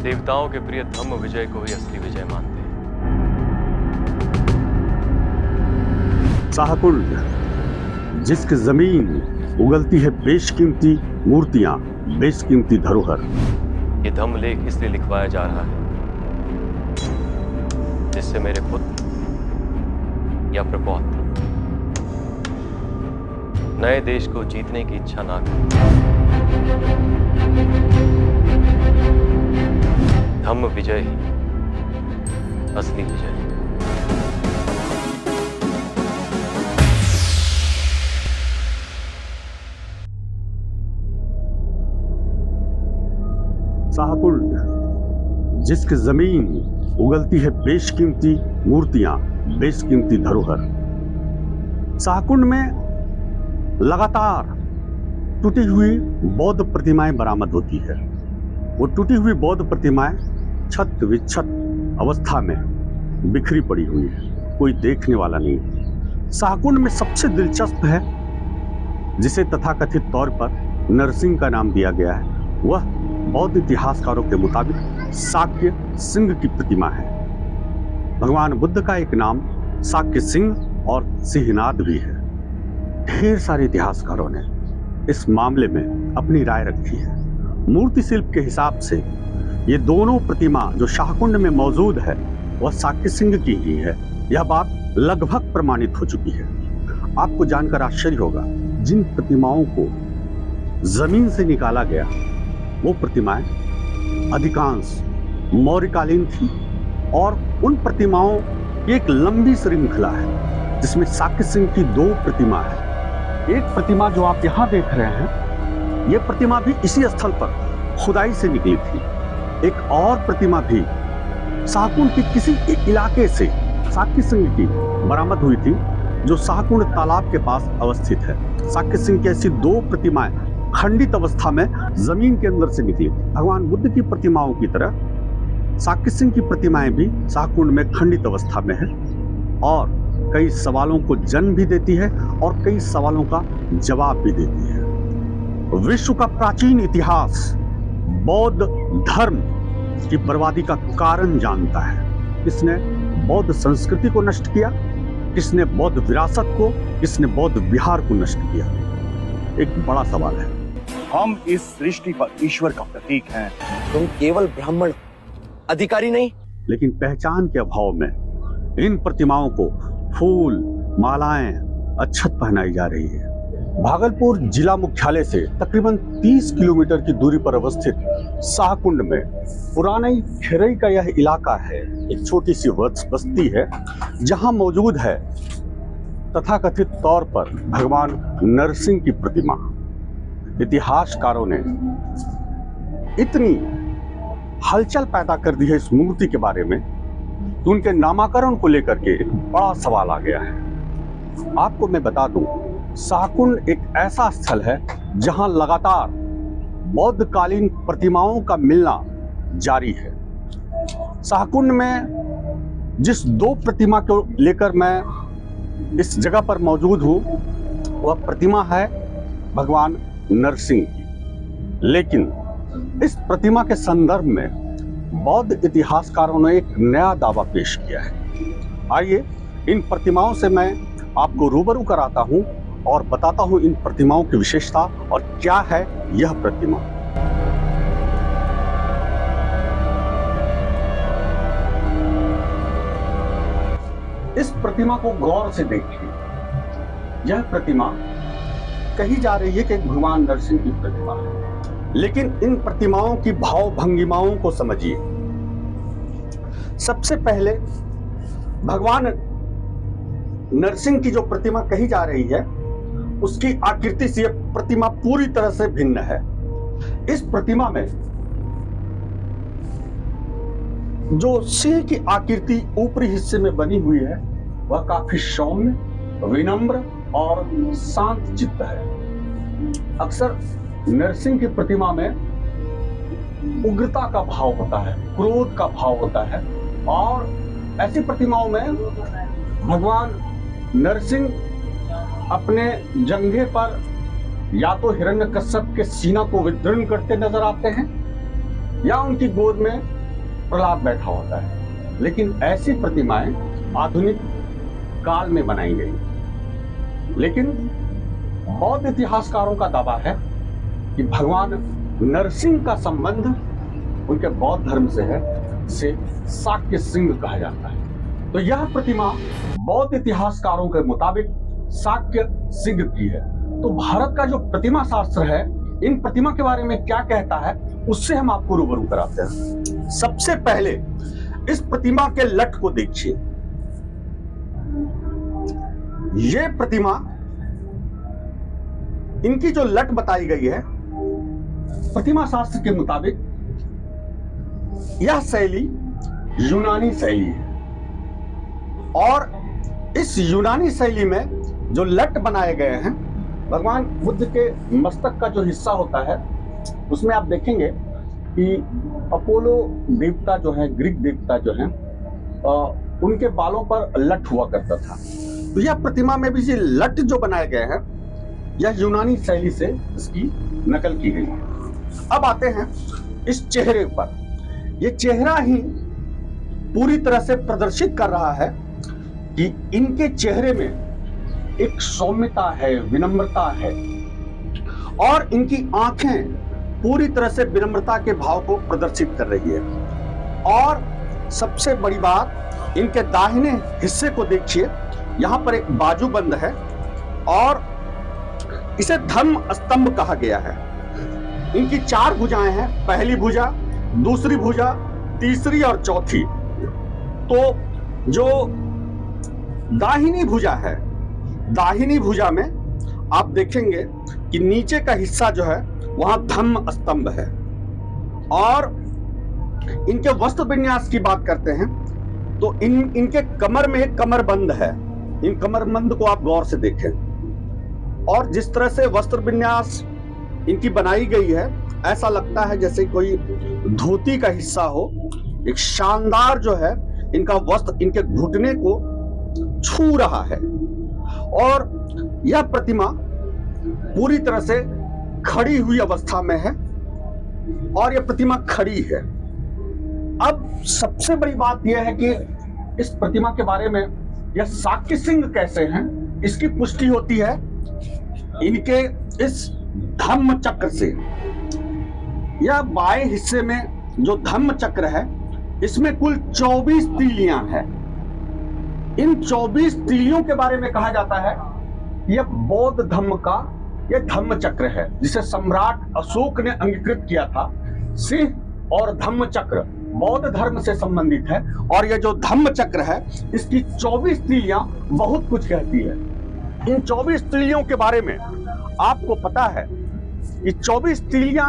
देवताओं के प्रिय धम्म विजय को ही असली विजय मानते हैं। शाहकुंड, जिसकी जमीन उगलती है बेशकीमती मूर्तियां, बेशकीमती धरोहर। ये धम्म लेख इसलिए लिखवाया जा रहा है जिससे मेरे पुत्र या प्रपौत्र नए देश को जीतने की इच्छा ना करें। धम्म विजय ही असली विजय है। शाहकुंड, जिसकी जमीन उगलती है बेशकीमती मूर्तियां, बेशकीमती धरोहर। शाहकुंड में लगातार टूटी हुई बौद्ध प्रतिमाएं बरामद होती है। वो टूटी हुई बौद्ध प्रतिमाएं छत विच्छत अवस्था में बिखरी पड़ी हुई है, कोई देखने वाला नहीं। शाहकुंड में सबसे दिलचस्प है, जिसे तथाकथित तौर पर नरसिंह का नाम दिया गया है, वह बौद्ध इतिहासकारों के मुताबिक शाक्य सिंह की प्रतिमा है। भगवान बुद्ध का एक नाम शाक्य सिंह और सिंहनाद भी है। ढेर सारे इतिहासकारों ने इस मामले में अपनी राय रखी है। मूर्ति शिल्प के हिसाब से ये दोनों प्रतिमा जो शाहकुंड में मौजूद है वह शाक्य सिंह की ही है। यह बात लगभग प्रमाणित हो चुकी है। आपको जानकर आश्चर्य होगा, जिन प्रतिमाओं को जमीन से निकाला गया वो प्रतिमाएं अधिकांश मौर्यकालीन थी और उन प्रतिमाओं की एक लंबी श्रृंखला है जिसमें शाक्य सिंह की 2 प्रतिमा है। एक प्रतिमा जो आप यहाँ देख रहे हैं, ये प्रतिमा भी इसी स्थल पर खुदाई से निकली थी। एक और प्रतिमा भी शाहकुंड के किसी एक इलाके से शाक्य सिंह की बरामद हुई थी जो शाहकुंड तालाब के पास अवस्थित है। शाक्य सिंह की ऐसी 2 प्रतिमाएं खंडित अवस्था में जमीन के अंदर से निकली थी। भगवान बुद्ध की प्रतिमाओं की तरह शाक्य सिंह की प्रतिमाएं भी शाहकुंड में खंडित अवस्था में है और कई सवालों को जन्म भी देती है और कई सवालों का जवाब भी देती है। विश्व का प्राचीन इतिहास बौद्ध धर्म की बर्बादी का कारण जानता है। किसने बौद्ध संस्कृति को नष्ट किया, किसने बौद्ध विरासत को, किसने बौद्ध विहार को नष्ट किया, एक बड़ा सवाल है। हम इस सृष्टि पर ईश्वर का प्रतीक हैं। तुम केवल ब्राह्मण, अधिकारी नहीं। लेकिन पहचान के अभाव में इन प्रतिमाओं को फूल, मालाएं, अक्षत पहनाई जा रही है। भागलपुर जिला मुख्यालय से तकरीबन 30 किलोमीटर की दूरी पर अवस्थित शाहकुंड में पुरानी खेरई का यह इलाका है। एक छोटी सी बस्ती है जहां मौजूद है तथाकथित तौर पर भगवान नरसिंह की प्रतिमा। इतिहासकारों ने इतनी हलचल पैदा कर दी है इस मूर्ति के बारे में तो उनके नामकरण को लेकर के एक बड़ा सवाल आ गया है। आपको मैं बता दूं, शाहकुंड एक ऐसा स्थल है जहां लगातार बौद्ध कालीन प्रतिमाओं का मिलना जारी है। शाहकुंड में जिस 2 प्रतिमा को लेकर मैं इस जगह पर मौजूद हूं वह प्रतिमा है भगवान नरसिंह की। लेकिन इस प्रतिमा के संदर्भ में बौद्ध इतिहासकारों ने एक नया दावा पेश किया है। आइए इन प्रतिमाओं से मैं आपको रूबरू कराता हूं और बताता हूं इन प्रतिमाओं की विशेषता और क्या है यह प्रतिमा। इस प्रतिमा को गौर से देखिए। यह प्रतिमा कही जा रही है कि भगवान नरसिंह की प्रतिमा है, लेकिन इन प्रतिमाओं की भाव भंगिमाओं को समझिए। सबसे पहले भगवान नरसिंह की जो प्रतिमा कही जा रही है उसकी आकृति से प्रतिमा पूरी तरह से भिन्न है। इस प्रतिमा में जो सिंह की आकृति ऊपरी हिस्से में बनी हुई है वह काफी सौम्य, विनम्र और शांत चित्त है। अक्सर नरसिंह की प्रतिमा में उग्रता का भाव होता है, क्रोध का भाव होता है और ऐसी प्रतिमाओं में भगवान नरसिंह अपने जंघे पर या तो हिरण्यकश्यप के सीना को विदीर्ण करते नजर आते हैं या उनकी गोद में प्रहलाद बैठा होता है, लेकिन ऐसी प्रतिमाएं आधुनिक काल में बनाई गई। लेकिन बौद्ध इतिहासकारों का दावा है कि भगवान नरसिंह का संबंध उनके बौद्ध धर्म से है, जिसे शाक्य सिंह कहा जाता है। तो यह प्रतिमा बौद्ध इतिहासकारों के मुताबिक शाक्य सिंह की है। तो भारत का जो प्रतिमा शास्त्र है इन प्रतिमा के बारे में क्या कहता है, उससे हम आपको रूबरू कराते हैं। सबसे पहले इस प्रतिमा के लट को देखिए। ये प्रतिमा, इनकी जो लट बताई गई है, प्रतिमा शास्त्र के मुताबिक यह शैली यूनानी शैली है। और इस यूनानी शैली में जो लट बनाए गए हैं, भगवान बुद्ध के मस्तक का जो हिस्सा होता है उसमें आप देखेंगे कि अपोलो देवता जो है, ग्रीक देवता जो है, उनके बालों पर लट हुआ करता था। तो यह प्रतिमा में भी ये लट जो बनाए गए हैं, यह यूनानी शैली से इसकी नकल की गई है। अब आते हैं इस चेहरे पर। यह चेहरा ही पूरी तरह से प्रदर्शित कर रहा है कि इनके चेहरे में एक सौम्यता है, विनम्रता है, और इनकी आंखें पूरी तरह से विनम्रता के भाव को प्रदर्शित कर रही है। और सबसे बड़ी बात, इनके दाहिने हिस्से को देखिए, यहां पर एक बाजूबंद है और इसे धम्म स्तंभ कहा गया है। इनकी 4 भुजाएं हैं, पहली भुजा, दूसरी भुजा, तीसरी और चौथी। तो जो दाहिनी भुजा है, दाहिनी भुजा में आप देखेंगे कि नीचे का हिस्सा जो है वहां धम्म स्तंभ है। और इनके वस्त्र विन्यास की बात करते हैं तो इनके कमर में एक कमरबंद है। इन कमरबंद को आप गौर से देखें, और जिस तरह से वस्त्र विन्यास इनकी बनाई गई है, ऐसा लगता है जैसे कोई धोती का हिस्सा हो। एक शानदार जो है इनका वस्त्र इनके घुटने को छू रहा है। और यह प्रतिमा पूरी तरह से खड़ी हुई अवस्था में है और यह प्रतिमा खड़ी है। अब सबसे बड़ी बात यह है कि इस प्रतिमा के बारे में यह शाक्य सिंह कैसे हैं, इसकी पुष्टि होती है इनके इस धम्म चक्र से। यह बाएं हिस्से में जो धम्म चक्र है, इसमें कुल 24 तीलियां हैं। इन 24 तीलियों के बारे में कहा जाता है यह बौद्ध धम्म का यह धम्म चक्र है, जिसे सम्राट अशोक ने अंगीकृत किया था। सिंह और धम्म चक्र बौद्ध धर्म से संबंधित है, और यह जो धम्म चक्र है इसकी 24 तीलियां बहुत कुछ कहती है। इन 24 तीलियों के बारे में आपको पता है कि 24 तीलियां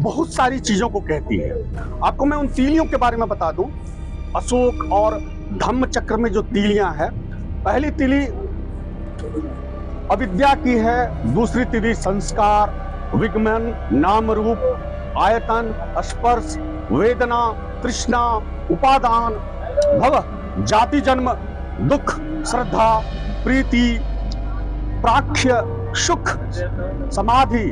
बहुत सारी चीजों को कहती है। आपको मैं उन तीलियों के बारे में बता दूं। अशोक और धम्म चक्र में जो तीलियां हैं, पहली तीली अविद्या की है, दूसरी तीली संस्कार, विगमन, नाम रूप, आयतन, स्पर्श, वेदना, तृष्णा, उपादान, भव, जाति, जन्म, दुख, श्रद्धा, प्रीति, प्राख्य, सुख, समाधि,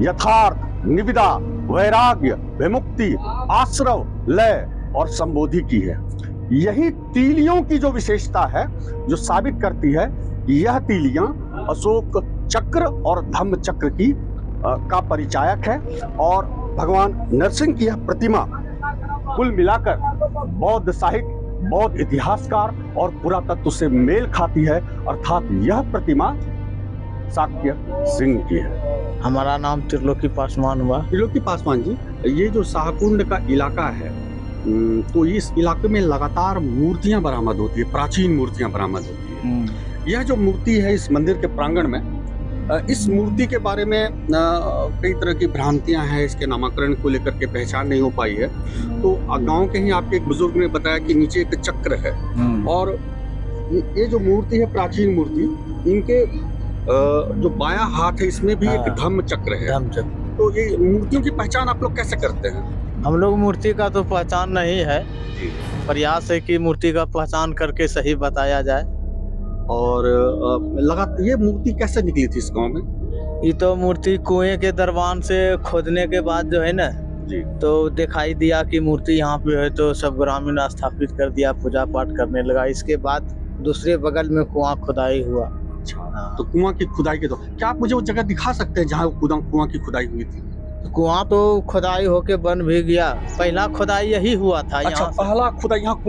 यथार्थ, निविदा, वैराग्य, विमुक्ति, आश्रव, लय और संबोधि की है। यही तीलियों की जो विशेषता है जो साबित करती है कि यह तीलियां अशोक चक्र और धम्म चक्र की का परिचायक है। और भगवान नरसिंह की यह प्रतिमा कुल मिलाकर बौद्ध साहित्य, बौद्ध इतिहासकार और पुरातत्व से मेल खाती है, अर्थात यह प्रतिमा शाक्य सिंह की है। हमारा नाम त्रिलोकी पासवान हुआ। त्रिलोकी पासवान जी, ये जो शाहकुंड का इलाका है, तो इस इलाके में लगातार मूर्तियां बरामद होती है, प्राचीन मूर्तियां बरामद होती है। यह जो मूर्ति है इस मंदिर के प्रांगण में, इस मूर्ति के बारे में कई तरह की भ्रांतियां हैं, इसके नामकरण को लेकर के पहचान नहीं हो पाई है। तो गांव के ही आपके एक बुजुर्ग ने बताया कि नीचे एक चक्र है, और ये जो मूर्ति है प्राचीन मूर्ति, इनके जो बायां हाथ है इसमें भी एक धम्म चक्र है। धम्म चक्र। तो ये मूर्तियों की पहचान आप लोग कैसे करते हैं? हम लोग मूर्ति का तो पहचान नहीं है, प्रयास है कि मूर्ति का पहचान करके सही बताया जाए। और लगातार ये मूर्ति कैसे निकली थी इस गांव में? ये तो मूर्ति कुएं के दरबान से खोदने के बाद जो है ना, जी तो दिखाई दिया कि मूर्ति यहाँ पे है, तो सब ग्रामीण स्थापित कर दिया, पूजा पाठ करने लगा। इसके बाद दूसरे बगल में कुआं खुदाई हुआ। अच्छा, हाँ। तो कुआं की खुदाई के दौरान क्या आप मुझे वो जगह दिखा सकते हैं जहाँ कुआं की खुदाई हुई थी? तो कुआं तो खुदाई होके बन भी गया। पहला खुदाई यही हुआ था। अच्छा, यहाँ से पहला खुदाई यहाँ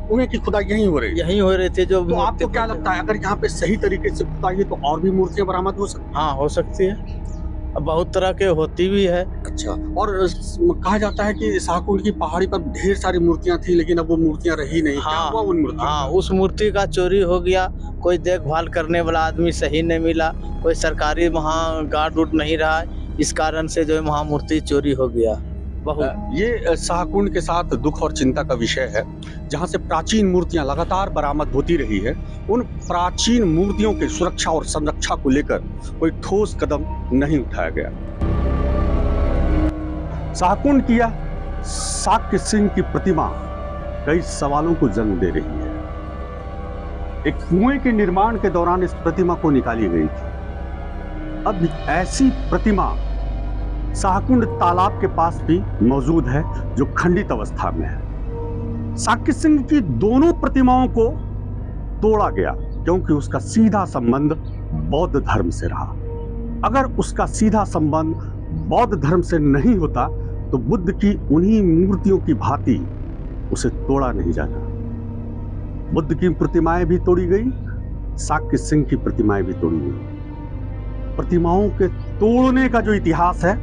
कुएं की खुदाई यहीं हो रही है। यही हो रहे थे जो तो मूर्ति आपको क्या बनते लगता है अगर यहाँ पे सही तरीके से खुदाई है तो और भी मूर्तियां बरामद हो सकती हाँ, हो सकती है। अब बहुत तरह के होती भी है। हैं? अच्छा, और कहा जाता है कि शाहकुंड की पहाड़ी पर ढेर सारी मूर्तियां थी लेकिन अब वो मूर्तियां रही नहीं। क्या हाँ, हुआ उन मूर्तियों हाँ, का? उस मूर्ति का चोरी हो गया। कोई देखभाल करने वाला आदमी सही नहीं मिला, कोई सरकारी वहाँ गार्ड उर्ड नहीं रहा, इस कारण से जो है वहाँ मूर्ति चोरी हो गया बहुत। ये शाहकुंड के साथ दुख और चिंता का विषय है, जहाँ से प्राचीन मूर्तियां लगातार बरामद होती रही है। उन प्राचीन मूर्तियों की सुरक्षा और संरक्षा को लेकर कोई ठोस कदम नहीं उठाया गया। शाहकुंड की यह शाक्य सिंह की प्रतिमा कई सवालों को जन्म दे रही है। एक कुएं के निर्माण के दौरान इस प्रतिमा को निकाली गई थी। अब ऐसी प्रतिमा शाहकुंड तालाब के पास भी मौजूद है जो खंडित अवस्था में है। शाक्य सिंह की दोनों प्रतिमाओं को तोड़ा गया क्योंकि उसका सीधा संबंध बौद्ध धर्म से रहा। अगर उसका सीधा संबंध बौद्ध धर्म से नहीं होता तो बुद्ध की उन्हीं मूर्तियों की भांति उसे तोड़ा नहीं जाता। बुद्ध की प्रतिमाएं भी तोड़ी गई, शाक्य सिंह की प्रतिमाएं भी तोड़ी गई। प्रतिमाओं के तोड़ने का जो इतिहास है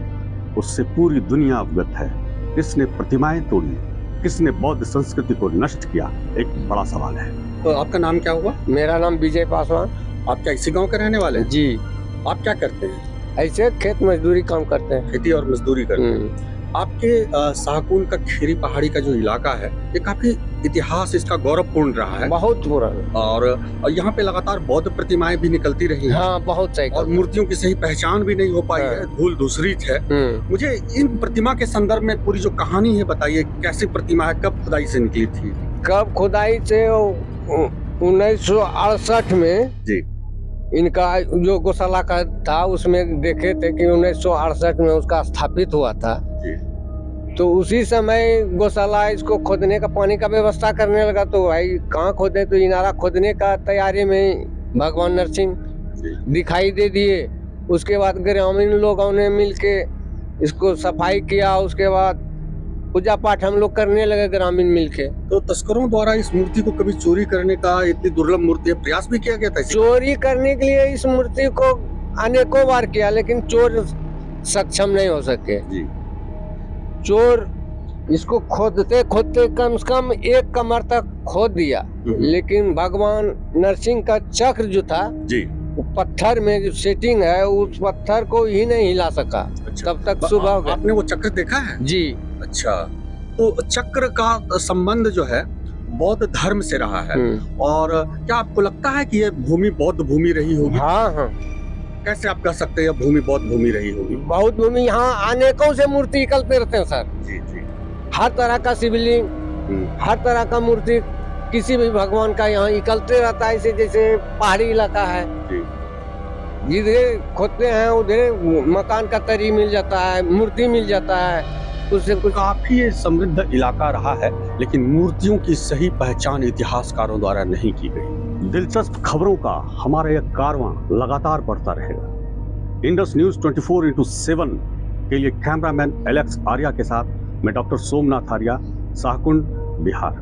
उससे पूरी दुनिया अवगत है। किसने प्रतिमाएं तोड़ी, किसने बौद्ध संस्कृति को नष्ट किया, एक बड़ा सवाल है। तो आपका नाम क्या हुआ? मेरा नाम विजय पासवान। आप क्या इसी गांव के रहने वाले हैं? जी, आप क्या करते हैं? ऐसे खेत मजदूरी काम करते हैं। खेती और मजदूरी करते हैं। आपके शाहकुंड का खेरी पहाड़ी का जो इलाका है ये काफी इतिहास इसका गौरवपूर्ण रहा है बहुत पुराना। और यहाँ पे लगातार बौद्ध प्रतिमाएं भी निकलती रही हैं। हाँ, बहुत सही। और मूर्तियों की सही पहचान भी नहीं हो पाई हाँ। है, धूल धूसरित है। मुझे इन प्रतिमा के संदर्भ में पूरी जो कहानी है बताइए, कैसी प्रतिमा है, कब खुदाई से निकली थी? कब खुदाई से 1968 में जी। इनका जो गौशाला का था उसमें देखे थे कि 1968 में उसका स्थापित हुआ था। जी। तो उसी समय गौशाला इसको खोदने का, पानी का व्यवस्था करने लगा। तो भाई कहाँ खोदे, तो इनारा खोदने का तैयारी में भगवान नरसिंह दिखाई दे दिए। उसके बाद ग्रामीण लोगों ने मिलके इसको सफाई किया। उसके बाद पूजा पाठ हम लोग करने लगे ग्रामीण मिलके। तो तस्करों द्वारा इस मूर्ति को कभी चोरी करने का, इतनी दुर्लभ मूर्ति है, प्रयास भी किया गया था? चोरी करने के लिए इस मूर्ति को अनेकों बार किया लेकिन चोर सक्षम नहीं हो सके। जी। चोर इसको खोदते खोदते कम से कम 1 कमर तक खोद दिया, लेकिन भगवान नरसिंह का चक्र जो था जी, वो पत्थर में जो सेटिंग है उस पत्थर को ही नहीं हिला सका। अच्छा। तब तक सुबह हो गया। आपने वो चक्र देखा है? जी। अच्छा, तो चक्र का संबंध जो है बौद्ध धर्म से रहा है। और क्या आपको लगता है कि ये भूमि बौद्ध भूमि रही होगी? हाँ हाँ, कैसे आप कह सकते हैं भूमि बौद्ध भूमि रही होगी? बहुत भूमि, यहाँ अनेकों से मूर्ति निकलते रहते हैं सर। जी जी। हर तरह का शिवलिंग, हर तरह का मूर्ति किसी भी भगवान का यहाँ निकलते रहता है। जैसे पहाड़ी इलाका है, जिधर खोदते हैं उधर मकान का तरी मिल जाता है, मूर्ति मिल जाता है। उससे कुछ काफी ये समृद्ध इलाका रहा है, लेकिन मूर्तियों की सही पहचान इतिहासकारों द्वारा नहीं की गई। दिलचस्प खबरों का हमारा यह कारवां लगातार बढ़ता रहेगा। इंडस न्यूज 24/7 के लिए कैमरामैन एलेक्स आर्या के साथ मैं डॉक्टर सोमनाथ आर्या, शाहकुंड, बिहार।